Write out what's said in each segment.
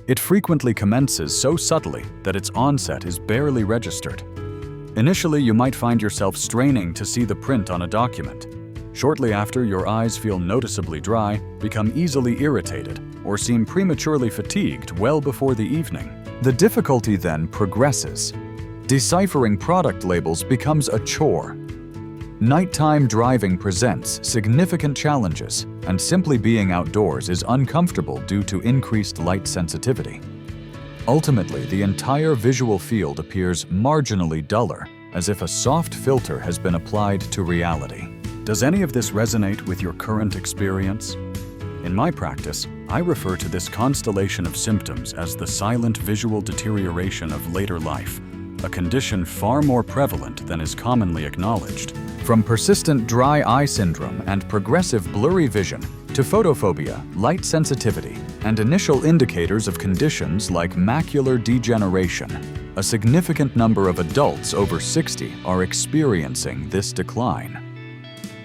It frequently commences so subtly that its onset is barely registered. Initially, you might find yourself straining to see the print on a document. Shortly after, your eyes feel noticeably dry, become easily irritated, or seem prematurely fatigued well before the evening. The difficulty then progresses. Deciphering product labels becomes a chore. Nighttime driving presents significant challenges, and simply being outdoors is uncomfortable due to increased light sensitivity. Ultimately, the entire visual field appears marginally duller, as if a soft filter has been applied to reality. Does any of this resonate with your current experience? In my practice, I refer to this constellation of symptoms as the silent visual deterioration of later life, a condition far more prevalent than is commonly acknowledged. From persistent dry eye syndrome and progressive blurry vision to photophobia, light sensitivity, and initial indicators of conditions like macular degeneration, a significant number of adults over 60 are experiencing this decline.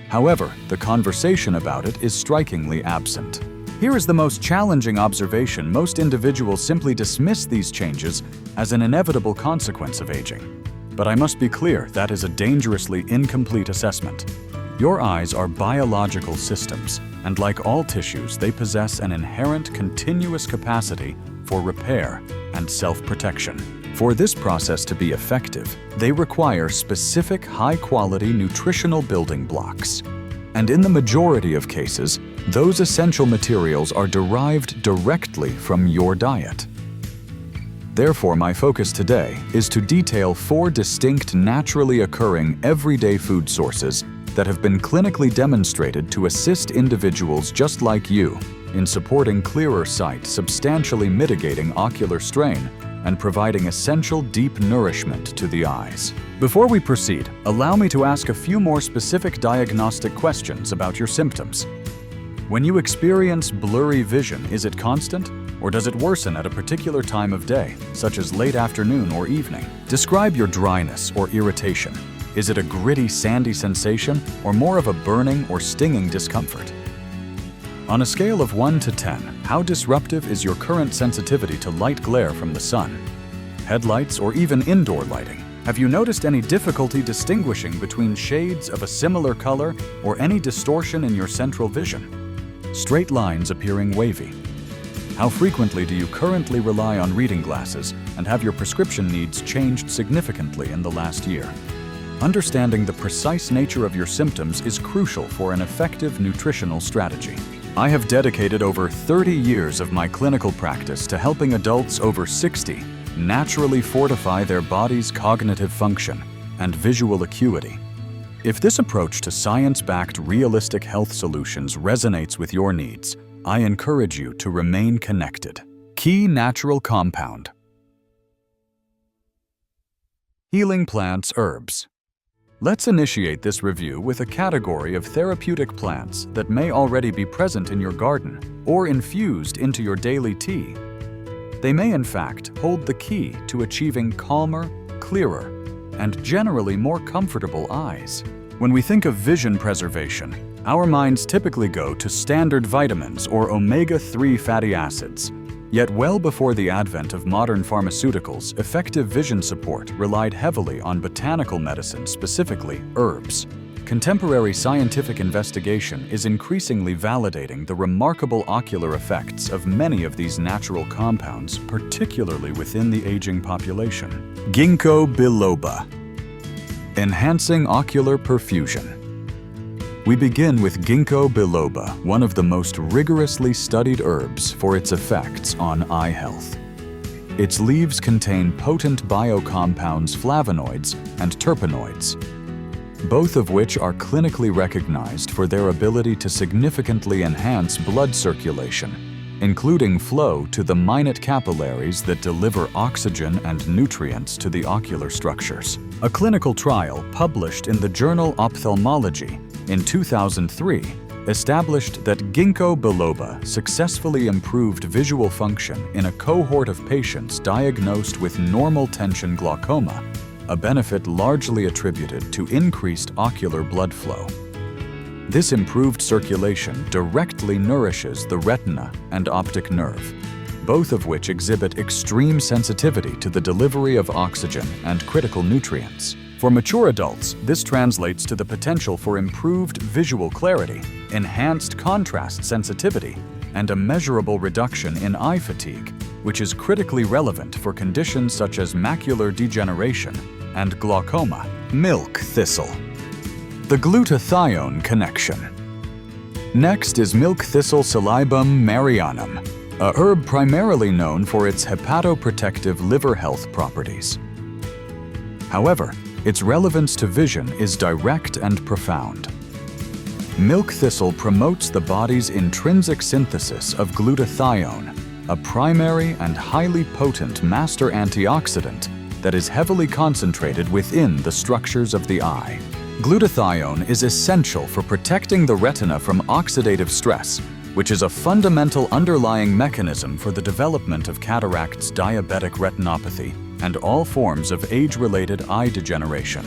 However, the conversation about it is strikingly absent. Here is the most challenging observation: most individuals simply dismiss these changes as an inevitable consequence of aging. But I must be clear, that is a dangerously incomplete assessment. Your eyes are biological systems, and like all tissues, they possess an inherent continuous capacity for repair and self-protection. For this process to be effective, they require specific high-quality nutritional building blocks. And in the majority of cases, those essential materials are derived directly from your diet. Therefore, my focus today is to detail 4 distinct naturally occurring everyday food sources that have been clinically demonstrated to assist individuals just like you in supporting clearer sight, substantially mitigating ocular strain, and providing essential deep nourishment to the eyes. Before we proceed, allow me to ask a few more specific diagnostic questions about your symptoms. When you experience blurry vision, is it constant? Or does it worsen at a particular time of day, such as late afternoon or evening? Describe your dryness or irritation. Is it a gritty, sandy sensation, or more of a burning or stinging discomfort? On a scale of 1 to 10, how disruptive is your current sensitivity to light glare from the sun, headlights, or even indoor lighting? Have you noticed any difficulty distinguishing between shades of a similar color or any distortion in your central vision? Straight lines appearing wavy. How frequently do you currently rely on reading glasses, and have your prescription needs changed significantly in the last year? Understanding the precise nature of your symptoms is crucial for an effective nutritional strategy. I have dedicated over 30 years of my clinical practice to helping adults over 60 naturally fortify their body's cognitive function and visual acuity. If this approach to science-backed, realistic health solutions resonates with your needs, I encourage you to remain connected. Key natural compound. Healing plants, herbs. Let's initiate this review with a category of therapeutic plants that may already be present in your garden or infused into your daily tea. They may, in fact, hold the key to achieving calmer, clearer, and generally more comfortable eyes. When we think of vision preservation, our minds typically go to standard vitamins or omega-3 fatty acids. Yet well before the advent of modern pharmaceuticals, effective vision support relied heavily on botanical medicine, specifically herbs. Contemporary scientific investigation is increasingly validating the remarkable ocular effects of many of these natural compounds, particularly within the aging population. Ginkgo biloba. Enhancing ocular perfusion. We begin with Ginkgo biloba, one of the most rigorously studied herbs for its effects on eye health. Its leaves contain potent biocompounds, flavonoids, and terpenoids, both of which are clinically recognized for their ability to significantly enhance blood circulation, including flow to the minute capillaries that deliver oxygen and nutrients to the ocular structures. A clinical trial published in the journal Ophthalmology in 2003 established that Ginkgo biloba successfully improved visual function in a cohort of patients diagnosed with normal tension glaucoma, a benefit largely attributed to increased ocular blood flow. This improved circulation directly nourishes the retina and optic nerve, both of which exhibit extreme sensitivity to the delivery of oxygen and critical nutrients. For mature adults, this translates to the potential for improved visual clarity, enhanced contrast sensitivity, and a measurable reduction in eye fatigue, which is critically relevant for conditions such as macular degeneration and glaucoma. Milk thistle. The glutathione connection. Next is milk thistle Silybum marianum, a herb primarily known for its hepatoprotective liver health properties. However, its relevance to vision is direct and profound. Milk thistle promotes the body's intrinsic synthesis of glutathione, a primary and highly potent master antioxidant that is heavily concentrated within the structures of the eye. Glutathione is essential for protecting the retina from oxidative stress, which is a fundamental underlying mechanism for the development of cataracts, diabetic retinopathy, and all forms of age-related eye degeneration.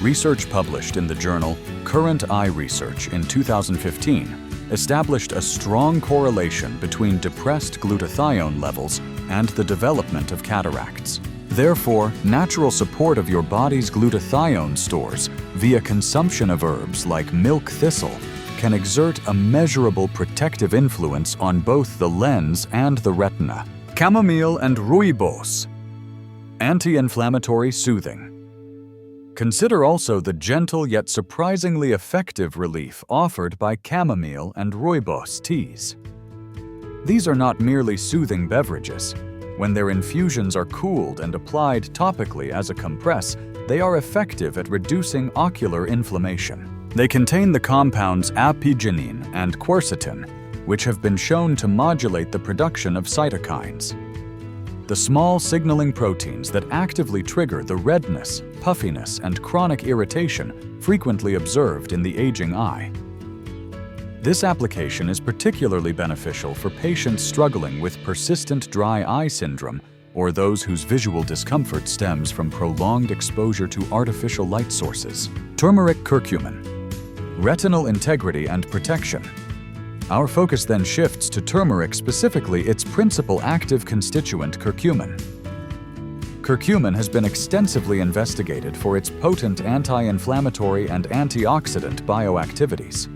Research published in the journal Current Eye Research in 2015 established a strong correlation between depressed glutathione levels and the development of cataracts. Therefore, natural support of your body's glutathione stores via consumption of herbs like milk thistle can exert a measurable protective influence on both the lens and the retina. Chamomile and rooibos. Anti-inflammatory soothing. Consider also the gentle yet surprisingly effective relief offered by chamomile and rooibos teas. These are not merely soothing beverages. When their infusions are cooled and applied topically as a compress, they are effective at reducing ocular inflammation. They contain the compounds apigenin and quercetin, which have been shown to modulate the production of cytokines, the small signaling proteins that actively trigger the redness, puffiness, and chronic irritation frequently observed in the aging eye. This application is particularly beneficial for patients struggling with persistent dry eye syndrome or those whose visual discomfort stems from prolonged exposure to artificial light sources. Turmeric curcumin. Retinal integrity and protection. Our focus then shifts to turmeric, specifically its principal active constituent, curcumin. Curcumin has been extensively investigated for its potent anti-inflammatory and antioxidant bioactivities.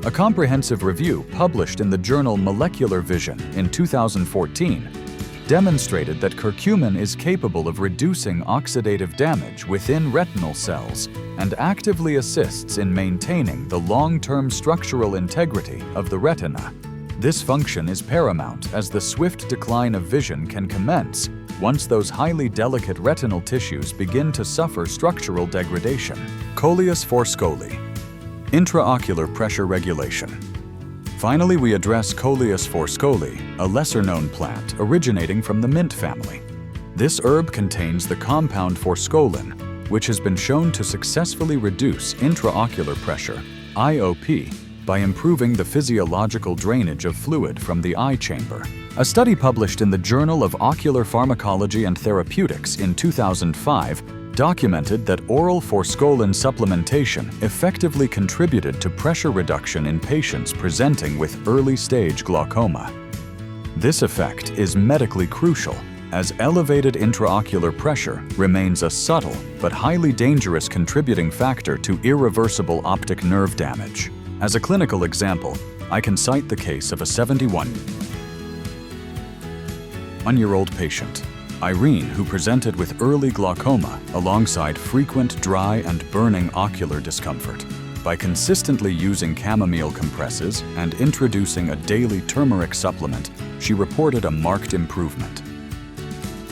A comprehensive review published in the journal Molecular Vision in 2014 demonstrated that curcumin is capable of reducing oxidative damage within retinal cells and actively assists in maintaining the long-term structural integrity of the retina. This function is paramount as the swift decline of vision can commence once those highly delicate retinal tissues begin to suffer structural degradation. Coleus forscoli. Intraocular pressure regulation. Finally, we address Coleus forscoli, a lesser-known plant originating from the mint family. This herb contains the compound forscolin, which has been shown to successfully reduce intraocular pressure, IOP, by improving the physiological drainage of fluid from the eye chamber. A study published in the Journal of Ocular Pharmacology and Therapeutics in 2005 documented that oral forscolin supplementation effectively contributed to pressure reduction in patients presenting with early-stage glaucoma. This effect is medically crucial, as elevated intraocular pressure remains a subtle but highly dangerous contributing factor to irreversible optic nerve damage. As a clinical example, I can cite the case of a 71-year-old patient, Irene, who presented with early glaucoma alongside frequent dry and burning ocular discomfort. By consistently using chamomile compresses and introducing a daily turmeric supplement, she reported a marked improvement.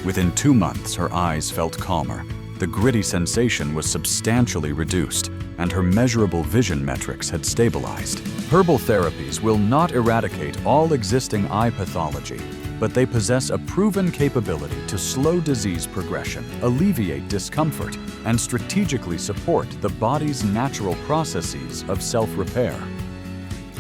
Within 2 months, her eyes felt calmer, the gritty sensation was substantially reduced, and her measurable vision metrics had stabilized. Herbal therapies will not eradicate all existing eye pathology, but they possess a proven capability to slow disease progression, alleviate discomfort, and strategically support the body's natural processes of self-repair.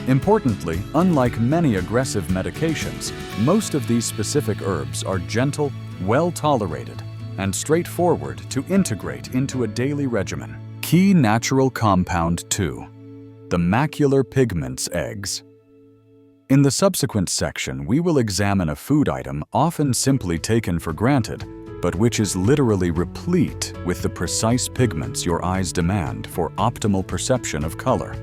Importantly, unlike many aggressive medications, most of these specific herbs are gentle, well-tolerated, and straightforward to integrate into a daily regimen. Key natural compound 2. The macular pigment's eggs. In the subsequent section, we will examine a food item often simply taken for granted, but which is literally replete with the precise pigments your eyes demand for optimal perception of color,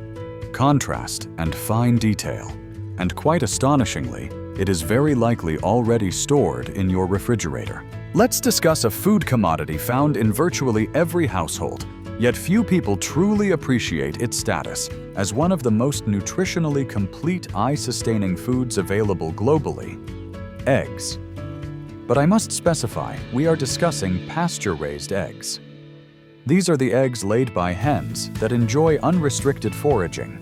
contrast, and fine detail. And quite astonishingly, it is very likely already stored in your refrigerator. Let's discuss a food commodity found in virtually every household, yet few people truly appreciate its status as one of the most nutritionally complete eye-sustaining foods available globally: eggs. But I must specify, we are discussing pasture-raised eggs. These are the eggs laid by hens that enjoy unrestricted foraging,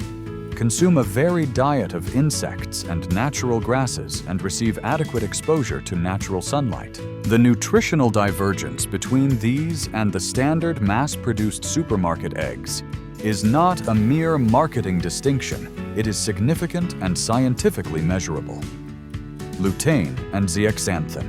consume a varied diet of insects and natural grasses, and receive adequate exposure to natural sunlight. The nutritional divergence between these and the standard mass-produced supermarket eggs is not a mere marketing distinction. It is significant and scientifically measurable. Lutein and zeaxanthin.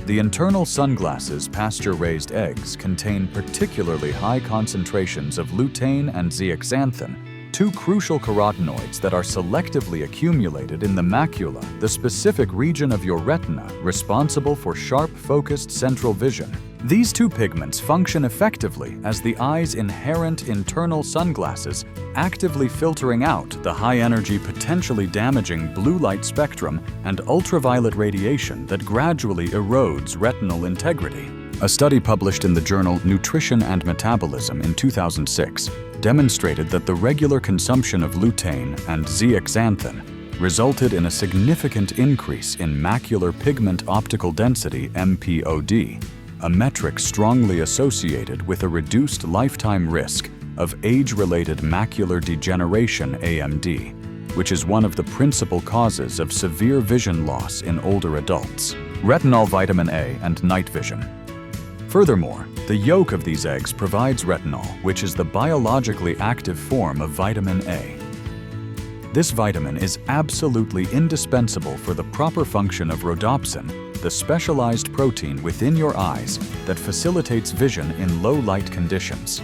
The internal sunglasses pasture-raised eggs contain particularly high concentrations of lutein and zeaxanthin, two crucial carotenoids that are selectively accumulated in the macula, the specific region of your retina responsible for sharp, focused central vision. These two pigments function effectively as the eye's inherent internal sunglasses, actively filtering out the high-energy, potentially damaging blue light spectrum and ultraviolet radiation that gradually erodes retinal integrity. A study published in the journal Nutrition and Metabolism in 2006 demonstrated that the regular consumption of lutein and zeaxanthin resulted in a significant increase in macular pigment optical density (MPOD), a metric strongly associated with a reduced lifetime risk of age-related macular degeneration (AMD), which is one of the principal causes of severe vision loss in older adults. Retinol, vitamin A, and night vision. Furthermore, the yolk of these eggs provides retinol, which is the biologically active form of vitamin A. This vitamin is absolutely indispensable for the proper function of rhodopsin, the specialized protein within your eyes that facilitates vision in low-light conditions.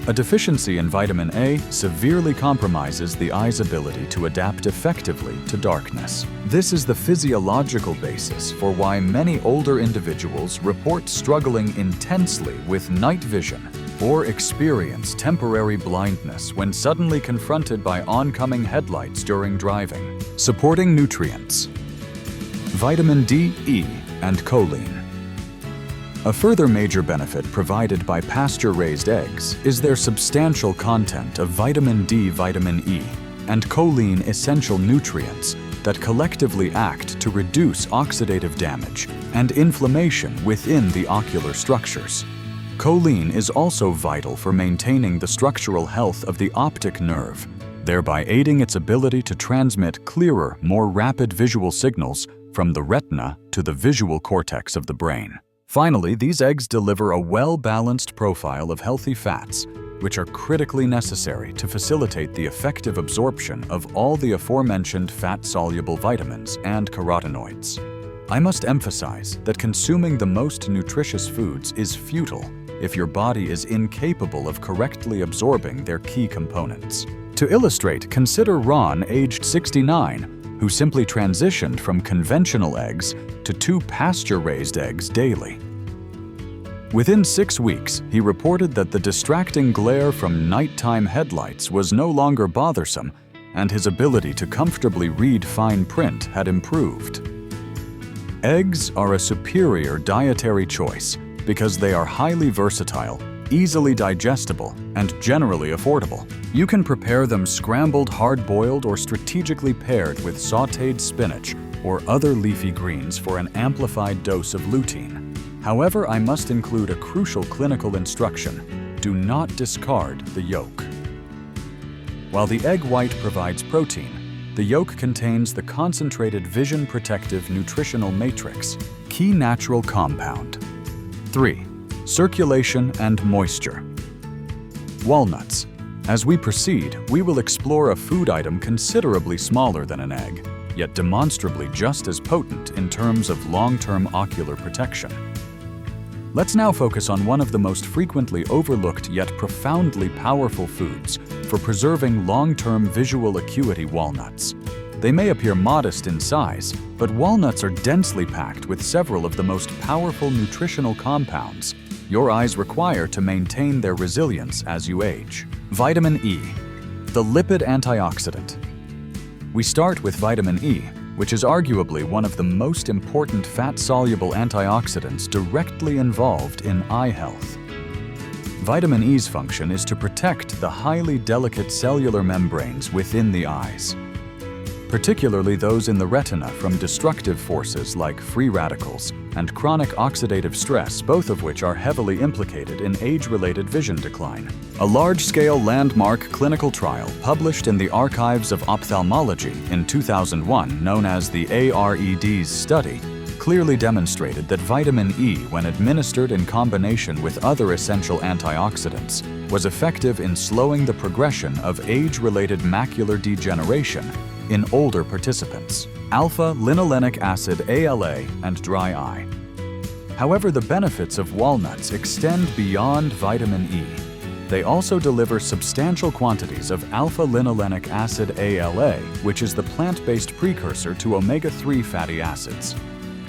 A deficiency in vitamin A severely compromises the eye's ability to adapt effectively to darkness. This is the physiological basis for why many older individuals report struggling intensely with night vision or experience temporary blindness when suddenly confronted by oncoming headlights during driving. Supporting nutrients: vitamin D, E, and choline. A further major benefit provided by pasture-raised eggs is their substantial content of vitamin D, vitamin E, and choline, essential nutrients that collectively act to reduce oxidative damage and inflammation within the ocular structures. Choline is also vital for maintaining the structural health of the optic nerve, thereby aiding its ability to transmit clearer, more rapid visual signals from the retina to the visual cortex of the brain. Finally, these eggs deliver a well-balanced profile of healthy fats, which are critically necessary to facilitate the effective absorption of all the aforementioned fat-soluble vitamins and carotenoids. I must emphasize that consuming the most nutritious foods is futile if your body is incapable of correctly absorbing their key components. To illustrate, consider Ron, aged 69, who simply transitioned from conventional eggs to 2 pasture-raised eggs daily. Within 6 weeks, he reported that the distracting glare from nighttime headlights was no longer bothersome, and his ability to comfortably read fine print had improved. Eggs are a superior dietary choice because they are highly versatile, easily digestible, and generally affordable. You can prepare them scrambled, hard-boiled, or strategically paired with sautéed spinach or other leafy greens for an amplified dose of lutein. However, I must include a crucial clinical instruction: do not discard the yolk. While the egg white provides protein, the yolk contains the concentrated vision-protective nutritional matrix, key natural compound. 3. Circulation and moisture. Walnuts. As we proceed, we will explore a food item considerably smaller than an egg, yet demonstrably just as potent in terms of long-term ocular protection. Let's now focus on one of the most frequently overlooked yet profoundly powerful foods for preserving long-term visual acuity: walnuts. They may appear modest in size, but walnuts are densely packed with several of the most powerful nutritional compounds your eyes require to maintain their resilience as you age. Vitamin E, the lipid antioxidant. We start with vitamin E, which is arguably one of the most important fat-soluble antioxidants directly involved in eye health. Vitamin E's function is to protect the highly delicate cellular membranes within the eyes, particularly those in the retina from destructive forces like free radicals and chronic oxidative stress, both of which are heavily implicated in age-related vision decline. A large-scale landmark clinical trial published in the Archives of Ophthalmology in 2001, known as the AREDS study, clearly demonstrated that vitamin E, when administered in combination with other essential antioxidants, was effective in slowing the progression of age-related macular degeneration in older participants, alpha-linolenic acid ALA, and dry eye. However, the benefits of walnuts extend beyond vitamin E. They also deliver substantial quantities of alpha-linolenic acid ALA, which is the plant-based precursor to omega-3 fatty acids.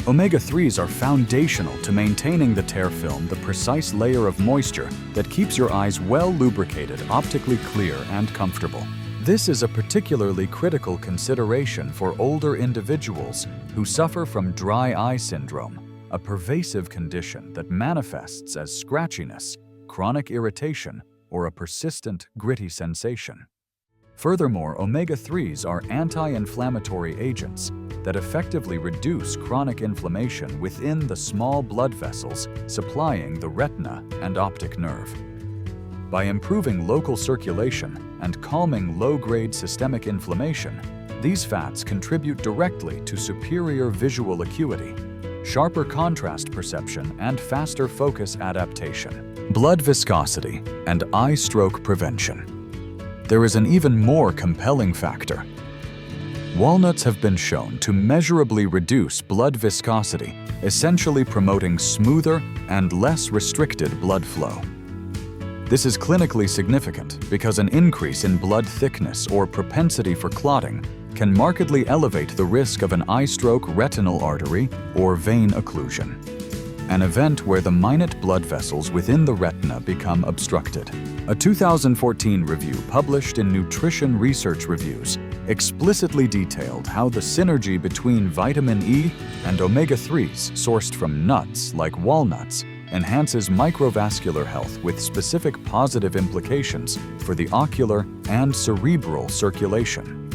Omega-3s are foundational to maintaining the tear film, the precise layer of moisture that keeps your eyes well lubricated, optically clear, and comfortable. This is a particularly critical consideration for older individuals who suffer from dry eye syndrome, a pervasive condition that manifests as scratchiness, chronic irritation, or a persistent, gritty sensation. Furthermore, omega-3s are anti-inflammatory agents that effectively reduce chronic inflammation within the small blood vessels supplying the retina and optic nerve. By improving local circulation and calming low-grade systemic inflammation, these fats contribute directly to superior visual acuity, sharper contrast perception, and faster focus adaptation. Blood viscosity and eye stroke prevention. There is an even more compelling factor. Walnuts have been shown to measurably reduce blood viscosity, essentially promoting smoother and less restricted blood flow. This is clinically significant because an increase in blood thickness or propensity for clotting can markedly elevate the risk of an eye stroke, retinal artery, or vein occlusion, an event where the minute blood vessels within the retina become obstructed. A 2014 review published in Nutrition Research Reviews explicitly detailed how the synergy between vitamin E and omega-3s sourced from nuts like walnuts enhances microvascular health with specific positive implications for the ocular and cerebral circulation.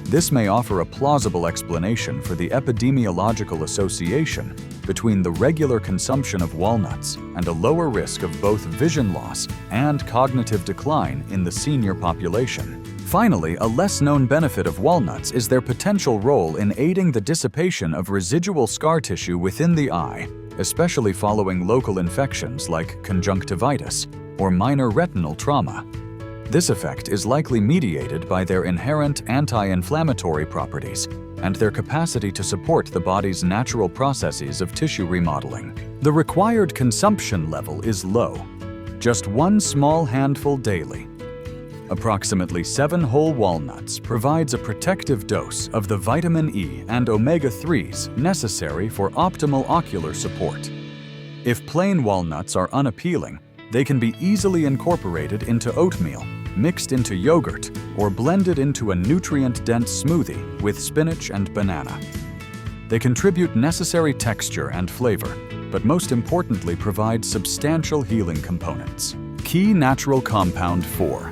This may offer a plausible explanation for the epidemiological association between the regular consumption of walnuts and a lower risk of both vision loss and cognitive decline in the senior population. Finally, a less-known benefit of walnuts is their potential role in aiding the dissipation of residual scar tissue within the eye, especially following local infections like conjunctivitis or minor retinal trauma. This effect is likely mediated by their inherent anti-inflammatory properties and their capacity to support the body's natural processes of tissue remodeling. The required consumption level is low, just one small handful daily. Approximately 7 whole walnuts provides a protective dose of the vitamin E and omega-3s necessary for optimal ocular support. If plain walnuts are unappealing, they can be easily incorporated into oatmeal, mixed into yogurt, or blended into a nutrient-dense smoothie with spinach and banana. They contribute necessary texture and flavor, but most importantly provide substantial healing components. Key natural compound 4.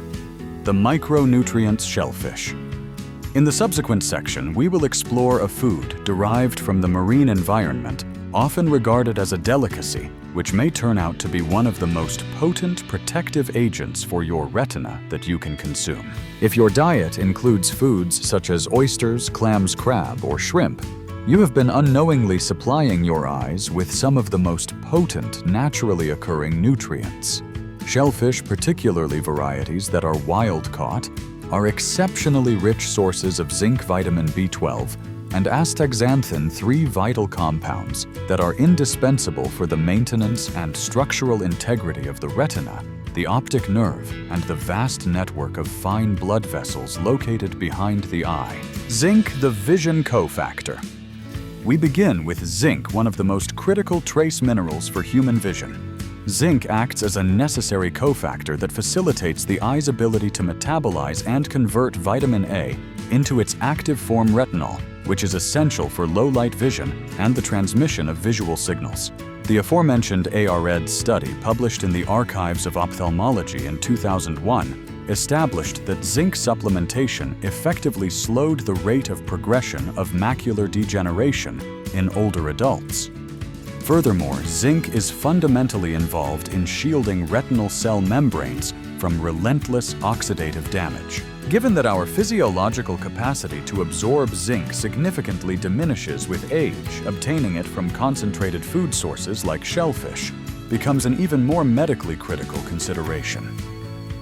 The micronutrients shellfish. In the subsequent section, we will explore a food derived from the marine environment, often regarded as a delicacy, which may turn out to be one of the most potent protective agents for your retina that you can consume. If your diet includes foods such as oysters, clams, crab, or shrimp, you have been unknowingly supplying your eyes with some of the most potent, naturally occurring nutrients. Shellfish, particularly varieties that are wild-caught, are exceptionally rich sources of zinc, vitamin B12, and astaxanthin, 3 vital compounds that are indispensable for the maintenance and structural integrity of the retina, the optic nerve, and the vast network of fine blood vessels located behind the eye. Zinc, the vision cofactor. We begin with zinc, one of the most critical trace minerals for human vision. Zinc acts as a necessary cofactor that facilitates the eye's ability to metabolize and convert vitamin A into its active form retinol, which is essential for low-light vision and the transmission of visual signals. The aforementioned ARED study, published in the Archives of Ophthalmology in 2001, established that zinc supplementation effectively slowed the rate of progression of macular degeneration in older adults. Furthermore, zinc is fundamentally involved in shielding retinal cell membranes from relentless oxidative damage. Given that our physiological capacity to absorb zinc significantly diminishes with age, obtaining it from concentrated food sources like shellfish becomes an even more medically critical consideration.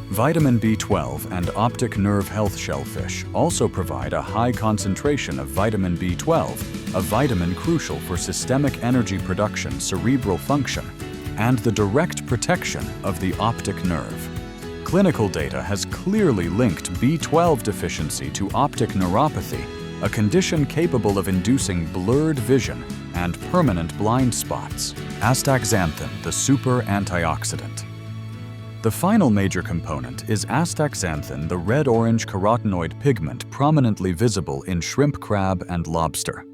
Vitamin B12 and optic nerve health shellfish also provide a high concentration of vitamin B12, a vitamin crucial for systemic energy production, cerebral function, and the direct protection of the optic nerve. Clinical data has clearly linked B12 deficiency to optic neuropathy, a condition capable of inducing blurred vision and permanent blind spots. Astaxanthin, the super antioxidant. The final major component is astaxanthin, the red-orange carotenoid pigment prominently visible in shrimp, crab, and lobster.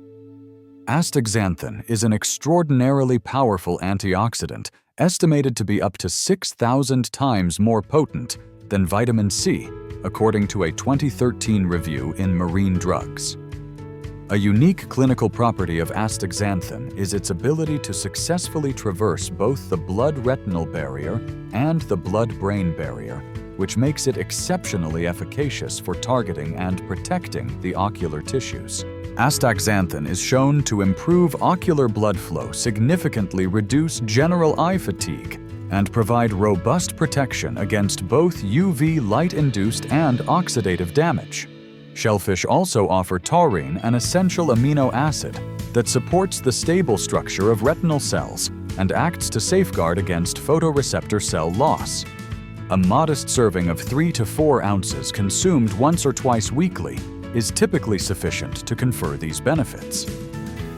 Astaxanthin is an extraordinarily powerful antioxidant, estimated to be up to 6,000 times more potent than vitamin C, according to a 2013 review in Marine Drugs. A unique clinical property of astaxanthin is its ability to successfully traverse both the blood-retinal barrier and the blood-brain barrier, which makes it exceptionally efficacious for targeting and protecting the ocular tissues. Astaxanthin is shown to improve ocular blood flow, significantly reduce general eye fatigue, and provide robust protection against both UV light-induced and oxidative damage. Shellfish also offer taurine, an essential amino acid that supports the stable structure of retinal cells and acts to safeguard against photoreceptor cell loss. A modest serving of 3 to 4 ounces consumed once or twice weekly is typically sufficient to confer these benefits.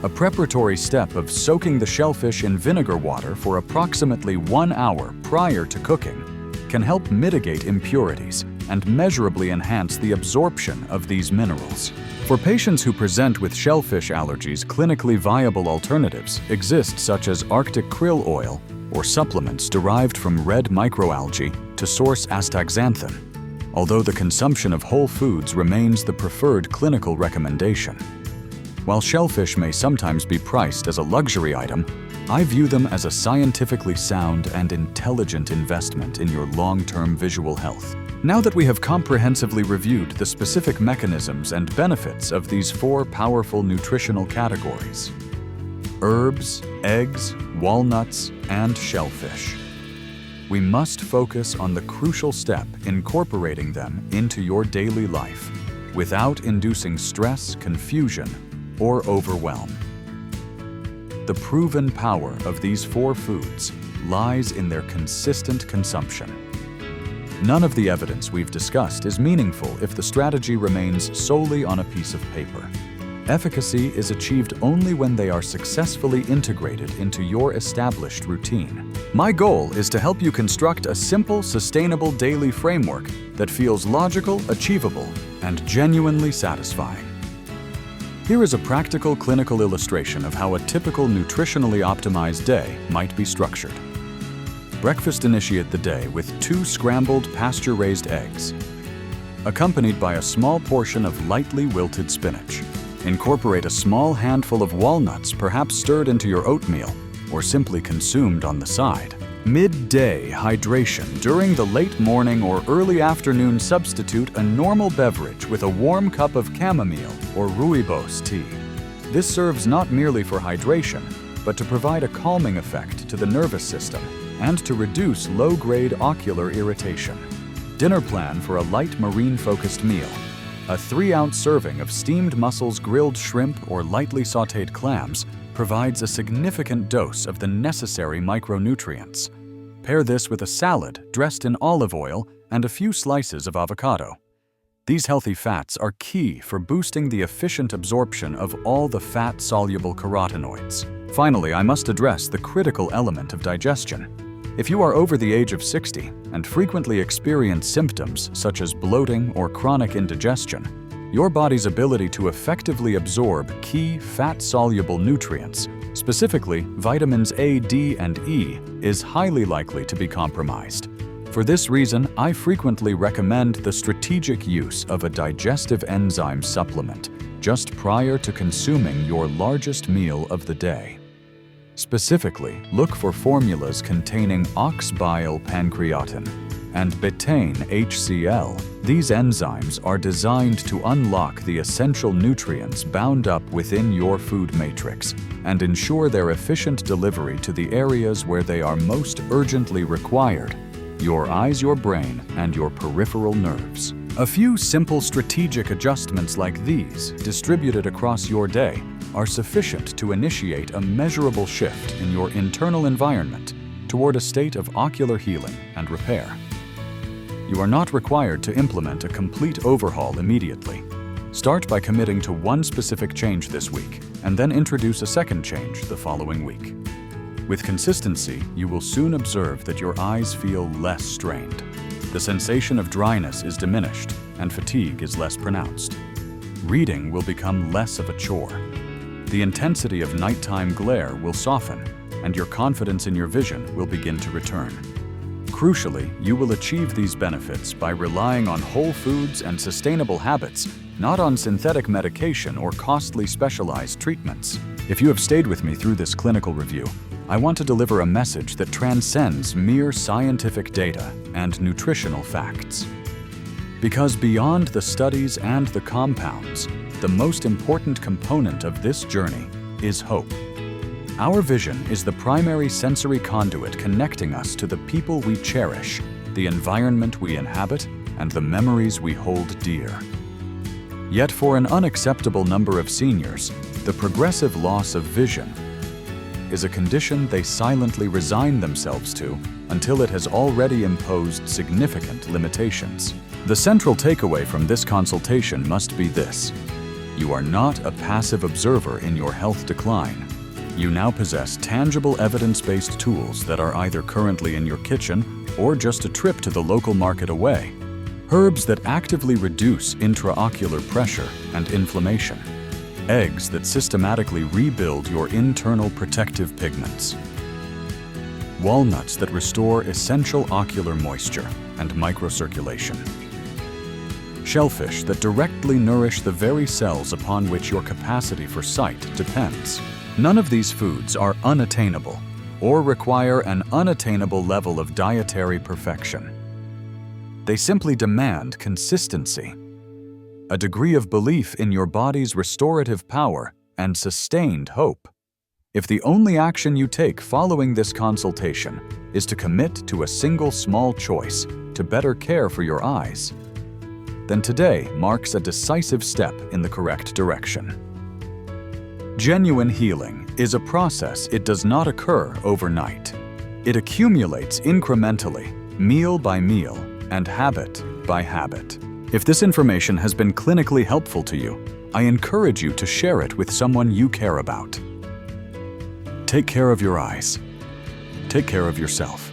A preparatory step of soaking the shellfish in vinegar water for approximately 1 hour prior to cooking can help mitigate impurities and measurably enhance the absorption of these minerals. For patients who present with shellfish allergies, clinically viable alternatives exist, such as Arctic krill oil or supplements derived from red microalgae to source astaxanthin, although the consumption of whole foods remains the preferred clinical recommendation. While shellfish may sometimes be priced as a luxury item, I view them as a scientifically sound and intelligent investment in your long-term visual health. Now that we have comprehensively reviewed the specific mechanisms and benefits of these 4 powerful nutritional categories: herbs, eggs, walnuts, and shellfish, we must focus on the crucial step incorporating them into your daily life without inducing stress, confusion, or overwhelm. The proven power of these 4 foods lies in their consistent consumption. None of the evidence we've discussed is meaningful if the strategy remains solely on a piece of paper. Efficacy is achieved only when they are successfully integrated into your established routine. My goal is to help you construct a simple, sustainable daily framework that feels logical, achievable, and genuinely satisfying. Here is a practical clinical illustration of how a typical nutritionally optimized day might be structured. Breakfast: initiate the day with 2 scrambled pasture-raised eggs, accompanied by a small portion of lightly wilted spinach. Incorporate a small handful of walnuts, perhaps stirred into your oatmeal or simply consumed on the side. Midday hydration: during the late morning or early afternoon, substitute a normal beverage with a warm cup of chamomile or rooibos tea. This serves not merely for hydration, but to provide a calming effect to the nervous system and to reduce low-grade ocular irritation. Dinner plan for a light marine-focused meal: a 3-ounce serving of steamed mussels, grilled shrimp, or lightly sautéed clams provides a significant dose of the necessary micronutrients. Pair this with a salad dressed in olive oil and a few slices of avocado. These healthy fats are key for boosting the efficient absorption of all the fat-soluble carotenoids. Finally, I must address the critical element of digestion. If you are over the age of 60 and frequently experience symptoms such as bloating or chronic indigestion, your body's ability to effectively absorb key fat-soluble nutrients, specifically vitamins A, D, and E, is highly likely to be compromised. For this reason, I frequently recommend the strategic use of a digestive enzyme supplement just prior to consuming your largest meal of the day. Specifically, look for formulas containing ox-bile-pancreatin and betaine HCl. These enzymes are designed to unlock the essential nutrients bound up within your food matrix and ensure their efficient delivery to the areas where they are most urgently required: your eyes, your brain, and your peripheral nerves. A few simple strategic adjustments like these, distributed across your day, are sufficient to initiate a measurable shift in your internal environment toward a state of ocular healing and repair. You are not required to implement a complete overhaul immediately. Start by committing to one specific change this week, and then introduce a second change the following week. With consistency, you will soon observe that your eyes feel less strained. The sensation of dryness is diminished, and fatigue is less pronounced. Reading will become less of a chore. The intensity of nighttime glare will soften, and your confidence in your vision will begin to return. Crucially, you will achieve these benefits by relying on whole foods and sustainable habits, not on synthetic medication or costly specialized treatments. If you have stayed with me through this clinical review, I want to deliver a message that transcends mere scientific data and nutritional facts. Because beyond the studies and the compounds, the most important component of this journey is hope. Our vision is the primary sensory conduit connecting us to the people we cherish, the environment we inhabit, and the memories we hold dear. Yet for an unacceptable number of seniors, the progressive loss of vision is a condition they silently resign themselves to until it has already imposed significant limitations. The central takeaway from this consultation must be this: you are not a passive observer in your health decline. You now possess tangible evidence-based tools that are either currently in your kitchen or just a trip to the local market away. Herbs that actively reduce intraocular pressure and inflammation. Eggs that systematically rebuild your internal protective pigments. Walnuts that restore essential ocular moisture and microcirculation. Shellfish that directly nourish the very cells upon which your capacity for sight depends. None of these foods are unattainable or require an unattainable level of dietary perfection. They simply demand consistency, a degree of belief in your body's restorative power, and sustained hope. If the only action you take following this consultation is to commit to a single small choice to better care for your eyes, then today marks a decisive step in the correct direction. Genuine healing is a process. It does not occur overnight. It accumulates incrementally, meal by meal, and habit by habit. If this information has been clinically helpful to you, I encourage you to share it with someone you care about. Take care of your eyes. Take care of yourself.